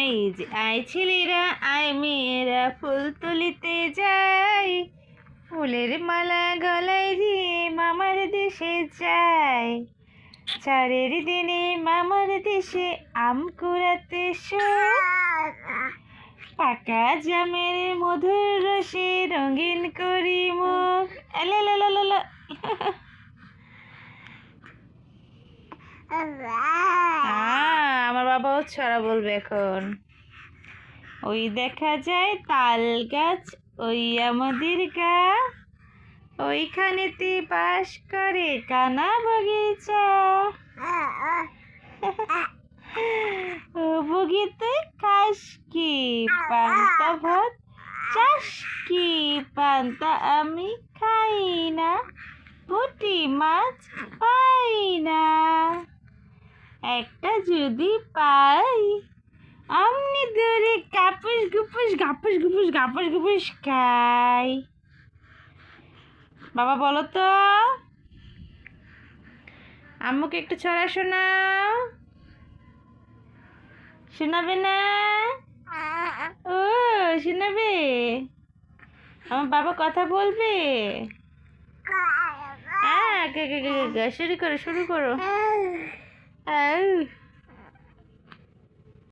এই যে আয় ছেলেরা আয় মেয়েরা ফুল তুলিতে যাই, ফুলের মালা গলায় দিয়ে মামার দেশে যাই, চারের দিনে মামার দেশে আম কুড়াতে পাকা জামের মধুর রসে রঙিন করি মুখ। আমার বাবাও ছড়া বলবে এখন। ওই দেখা যায় তাল গাছ, ওই আমাদের গা, ওইখানেতে বাস করে কানা বগিচা। ও বগিতে খাস কি পান্তা ভাত, চাস কি পান্তা আমি খাই না, পুঁটি মাছ পাই না, একটা যদি পাই আমনি ধরে গাপুস গুপুস গাপুস গুপুস গাপুস গুপুস খাই। বাবা বলো তো, আম্মুকে একটু ছড়া শোনাও। শোনাবে না? ও শোনাবে? আমার বাবা কথা বলবে? শুরু করো শুরু করো।